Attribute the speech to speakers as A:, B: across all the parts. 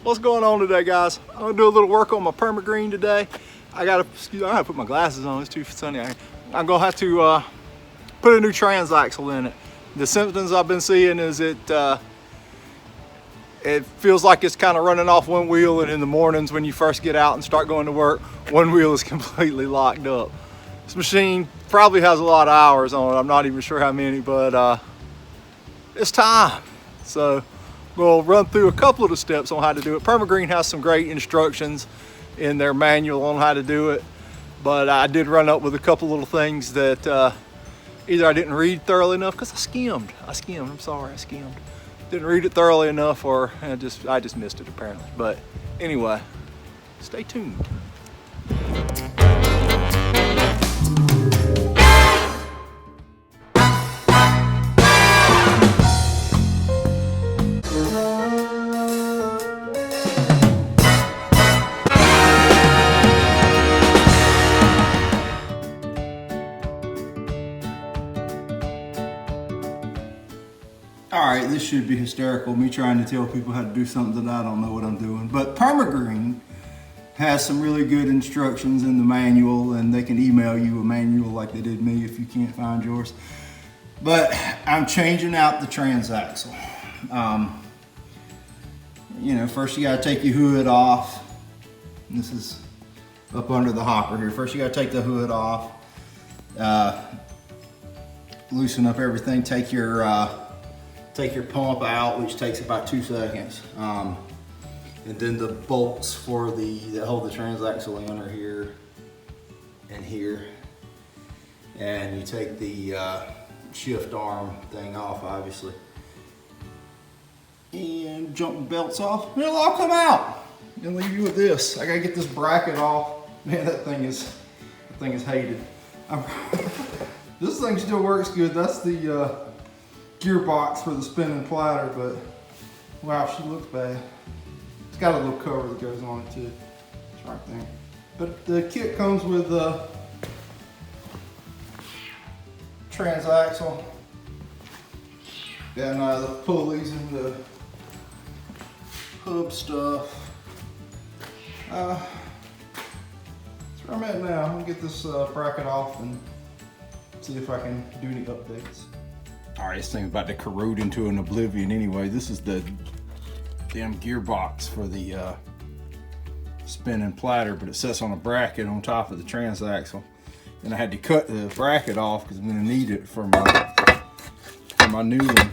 A: What's going on today, guys? I'm gonna do a little work on my Permagreen today. I gotta put my glasses on, it's too sunny. I'm gonna have to put a new Transaxle in it. The symptoms I've been seeing is it feels like it's kind of running off one wheel, and in the mornings when you first get out and start going to work, one wheel is completely locked up. This machine probably has a lot of hours on it. I'm not even sure how many, but it's time. So we'll run through a couple of the steps on how to do it. Permagreen has some great instructions in their manual on how to do it, but I did run up with a couple little things that either I didn't read thoroughly enough, because I skimmed, I'm sorry, I skimmed. Didn't read it thoroughly enough, or I just missed it apparently. But anyway, stay tuned. All right, this should be hysterical, me trying to tell people how to do something that I don't know what I'm doing. But Permagreen has some really good instructions in the manual, and they can email you a manual like they did me if you can't find yours. But I'm changing out the Transaxle. You know, first you gotta take your hood off. This is up under the hopper here. First you gotta take the hood off, loosen up everything, take your pump out, which takes about 2 seconds. And then the bolts for that hold the Transaxle in are here and here. And you take the shift arm thing off, obviously. And jump the belts off, and it'll all come out. And leave you with this. I gotta get this bracket off. Man, that thing is hated. This thing still works good. That's the gearbox for the spinning platter, but wow, she looks bad. It's got a little cover that goes on it too. It's right there. But the kit comes with the Transaxle and the pulleys and the hub stuff. That's where I'm at now. I'm gonna get this bracket off and see if I can do any updates. All right, this thing's about to corrode into an oblivion anyway. This is the damn gearbox for the spinning platter, but it sits on a bracket on top of the Transaxle. And I had to cut the bracket off because I'm gonna need it for my new one.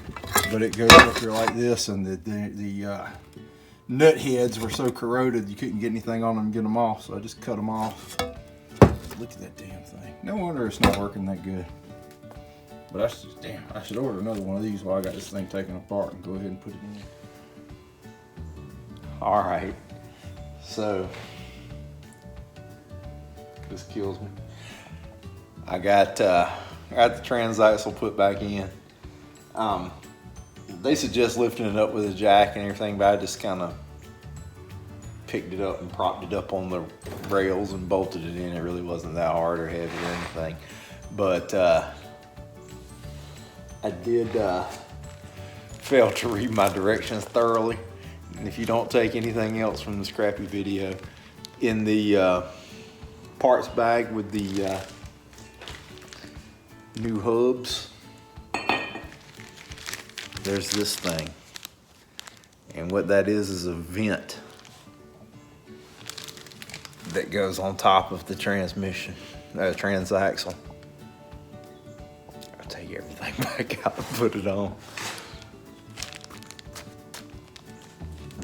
A: But it goes up here like this, and the nut heads were so corroded you couldn't get anything on them and get them off, so I just cut them off. Look at that damn thing. No wonder it's not working that good. But I should order another one of these while I got this thing taken apart and go ahead and put it in. All right, so this kills me. I got the Transaxle put back in. They suggest lifting it up with a jack and everything, but I just kind of picked it up and propped it up on the rails and bolted it in. It really wasn't that hard or heavy or anything, but I did fail to read my directions thoroughly. And if you don't take anything else from this crappy video, in the parts bag with the new hubs, there's this thing. And what that is a vent that goes on top of the transmission, Transaxle. I'll take everything back out and put it on.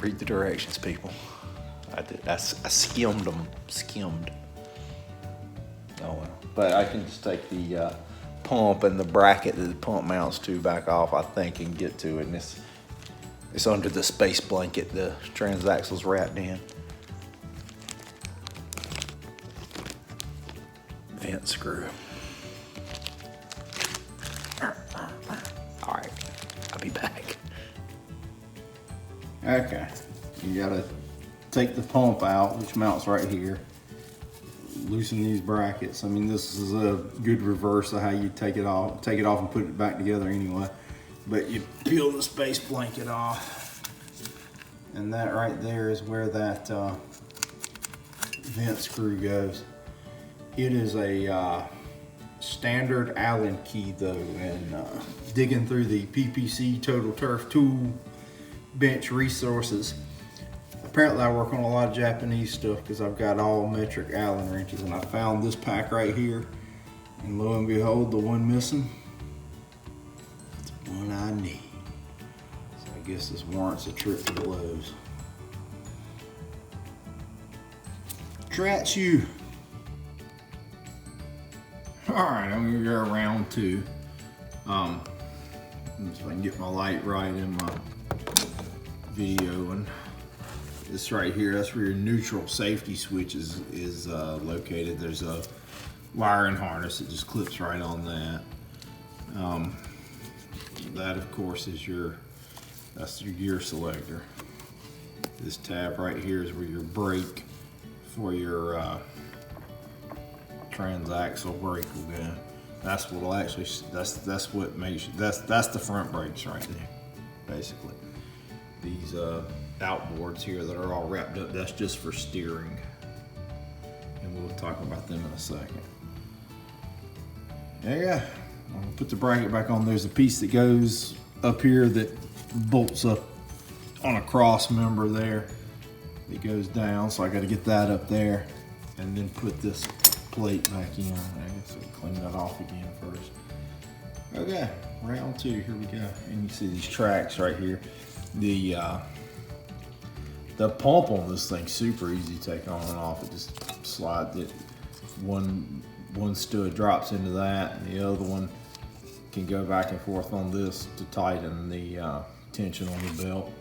A: Read the directions, people. I skimmed them. Oh well. But I can just take the pump and the bracket that the pump mounts to back off, I think, and get to it. And it's under the space blanket the Transaxle's wrapped in. Vent screw. All right, I'll be back. Okay, you gotta take the pump out, which mounts right here. Loosen these brackets. I mean, this is a good reverse of how you take it off and put it back together anyway. But you peel the space blanket off And that right there is where that vent screw goes. It is a standard Allen key though, and digging through the PPC Total Turf Tool bench resources, apparently I work on a lot of Japanese stuff because I've got all metric Allen wrenches, and I found this pack right here, and lo and behold, the one missing, it's the one I need. So I guess this warrants a trip to Lowe's. Trats you. All right, I'm gonna go round two. See if I can get my light right in my video. And this right here, that's where your neutral safety switch is located. There's a wiring harness that just clips right on that. That of course is that's your gear selector. This tab right here is where your brake for your Transaxle brake will go. That's what will actually, that's what makes, that's the front brakes right there, basically. These outboards here that are all wrapped up, that's just for steering. And we'll talk about them in a second. There you go. I'm gonna put the bracket back on. There's a piece that goes up here that bolts up on a cross member there. It goes down, so I gotta get that up there and then put this plate back in. I guess I'll clean that off again first. Okay, round two, here we go. And you see these tracks right here. The pump on this thing's super easy to take on and off. It just slides it. One stud drops into that, and the other one can go back and forth on this to tighten the tension on the belt.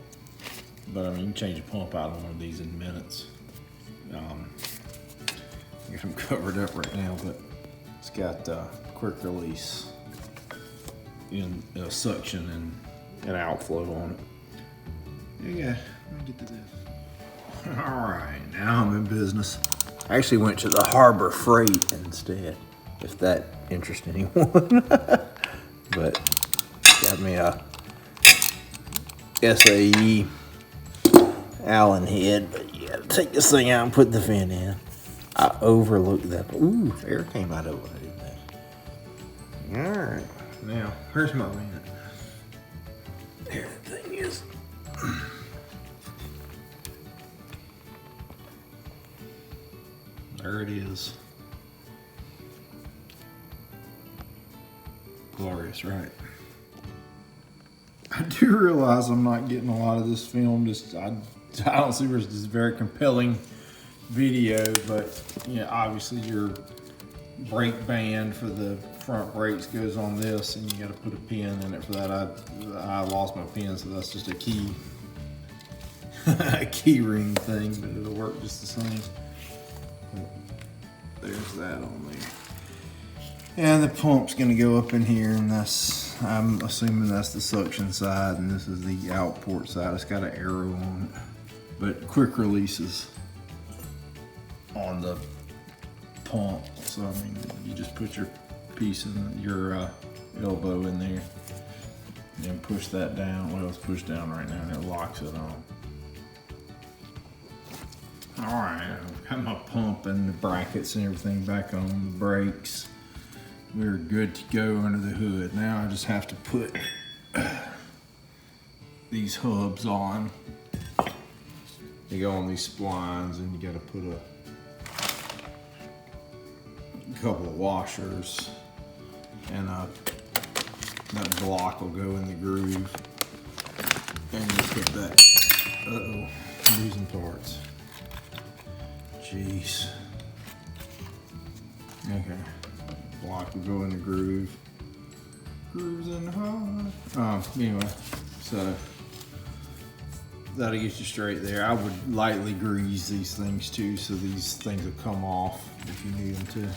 A: But I mean, you can change a pump out on one of these in minutes. I got them covered up right now, but it's got quick release in suction and outflow on it. Yeah, let me get to this. All right, now I'm in business. I actually went to the Harbor Freight instead, if that interests anyone. But got me a SAE Allen head, but you gotta take this thing out and put the fin in. I overlooked that. Ooh, air came out of it, didn't it? All right, now where's my vent? There the thing is. There it is. Glorious, right? I do realize I'm not getting a lot of this film. I don't see where it's just very compelling video, but you know, obviously your brake band for the front brakes goes on this, and you got to put a pin in it for that. I lost my pin, so that's just a key a key ring thing, but it'll work just the same. There's that on there. And the pump's gonna go up in here, and I'm assuming that's the suction side, and this is the outport side. It's got an arrow on it, but quick releases on the pump. So I mean, you just put your piece in your elbow in there, and then push that down. Well, it's pushed down right now, and it locks it on. All right, I've got my pump and the brackets and everything back on the brakes. We're good to go under the hood. Now I just have to put these hubs on. They go on these splines, and you got to put a couple of washers, and that block will go in the groove. And you put that. Uh-oh, I'm losing parts. Jeez. Okay. Block will go in the groove. Grooves in the heart. Anyway, so that'll get you straight there. I would lightly grease these things too, so these things will come off if you need them to.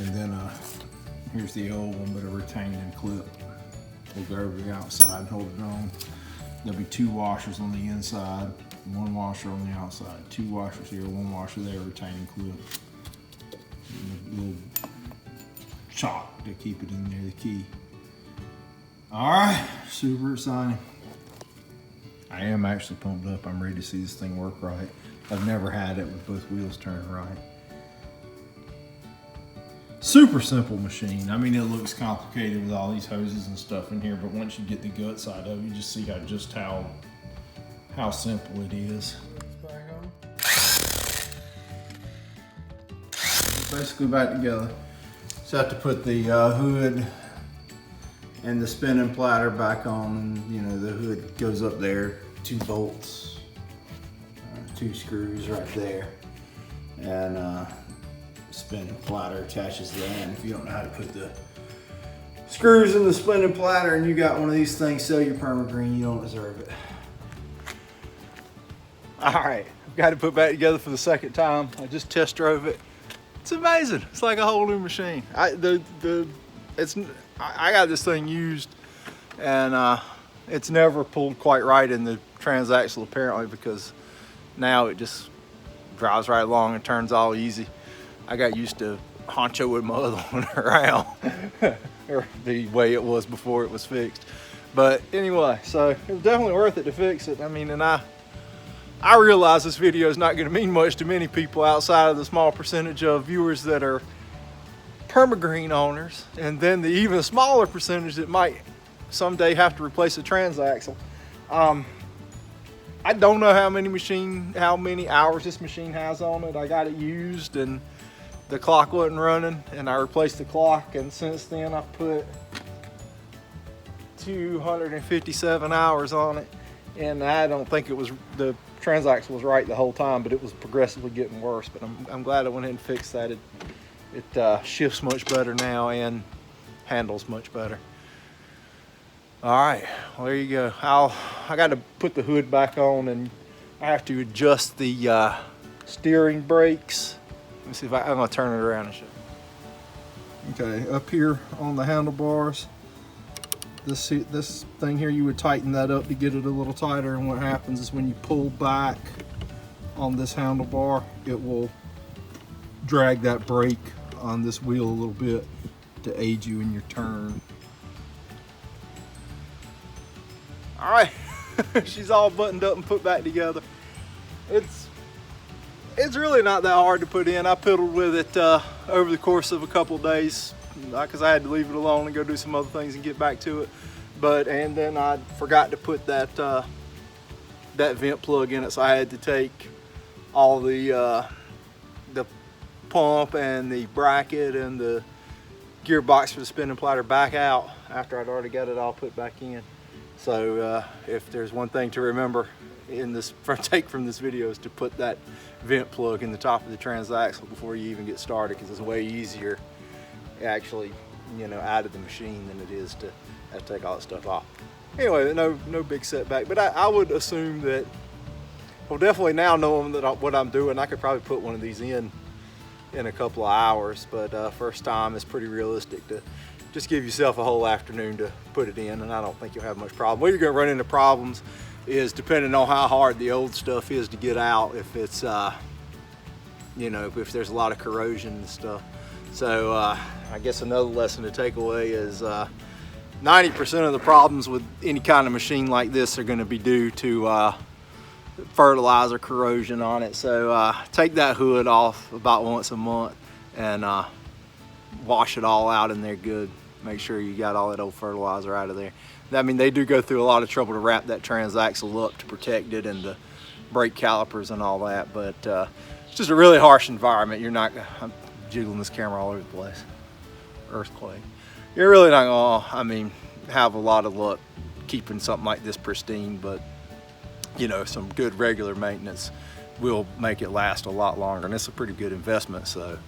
A: And then here's the old one, but a retaining clip will go over the outside and hold it on. There'll be 2 washers on the inside, 1 washer on the outside. 2 washers here, 1 washer there, retaining clip. And a little chock to keep it in there, the key. All right, super exciting. I am actually pumped up. I'm ready to see this thing work right. I've never had it with both wheels turned right. Super simple machine. I mean, it looks complicated with all these hoses and stuff in here, but once you get the gut side of it, you just see how simple it is. Basically back together. Just have to put the hood and the spinning platter back on, and you know, the hood goes up there, 2 bolts, 2 screws right there, and spinning platter attaches to that. And if you don't know how to put the screws in the spinning platter and you got one of these things, sell your Permagreen, you don't deserve it. All right, I've got it put back together for the second time. I just test drove it. It's amazing. It's like a whole new machine. I got this thing used, and it's never pulled quite right in the Transaxle apparently, because now it just drives right along and turns all easy. I got used to honcho with my other one around, or the way it was before it was fixed. But anyway, so it was definitely worth it to fix it. I mean, and I realize this video is not going to mean much to many people outside of the small percentage of viewers that are Permagreen owners, and then the even smaller percentage that might someday have to replace a Transaxle. I don't know how many hours this machine has on it. I got it used and the clock wasn't running, and I replaced the clock, and since then I've put 257 hours on it, and I don't think it was the Transaxle was right the whole time, but it was progressively getting worse. But I'm glad I went ahead and fixed that. It shifts much better now and handles much better. All right, well, there you go. I got to put the hood back on, and I have to adjust the steering brakes. Let me see if I'm gonna turn it around and show you. Okay, up here on the handlebars, this thing here, you would tighten that up to get it a little tighter, and what happens is when you pull back on this handlebar, it will drag that brake on this wheel a little bit to aid you in your turn. All right, she's all buttoned up and put back together. It's really not that hard to put in. I piddled with it over the course of a couple of days, because I had to leave it alone and go do some other things and get back to it. And then I forgot to put that vent plug in it, so I had to take all the pump and the bracket and the gearbox for the spinning platter back out after I'd already got it all put back in. So if there's one thing to remember in this take from this video, is to put that vent plug in the top of the Transaxle before you even get started, because it's way easier actually, you know, out of the machine than it is to have to take all that stuff off. Anyway, no big setback, but I would assume that, well, definitely now knowing that what I'm doing, I could probably put one of these in a couple of hours, but first time is pretty realistic to just give yourself a whole afternoon to put it in, and I don't think you'll have much problem. Where you're going to run into problems is depending on how hard the old stuff is to get out, if it's you know, if there's a lot of corrosion and stuff. So I guess another lesson to take away is 90% of the problems with any kind of machine like this are going to be due to fertilizer corrosion on it. So take that hood off about once a month and wash it all out in there good. Make sure you got all that old fertilizer out of there. I mean, they do go through a lot of trouble to wrap that Transaxle up to protect it, and the brake calipers and all that, but it's just a really harsh environment. I'm jiggling this camera all over the place. Earthquake. You're really not gonna, I mean, have a lot of luck keeping something like this pristine, but you know, some good regular maintenance will make it last a lot longer, and it's a pretty good investment. So,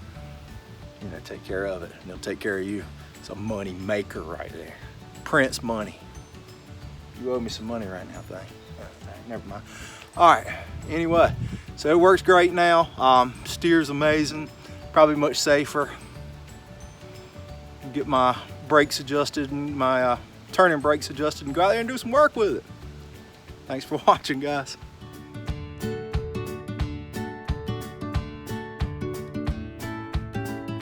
A: you know, take care of it, and they'll take care of you. It's a money maker right there. Prince money. You owe me some money right now, thing. Never mind. All right, anyway, so it works great now. Steers amazing, probably much safer. Get my brakes adjusted and my turning brakes adjusted and go out there and do some work with it. Thanks for watching, guys.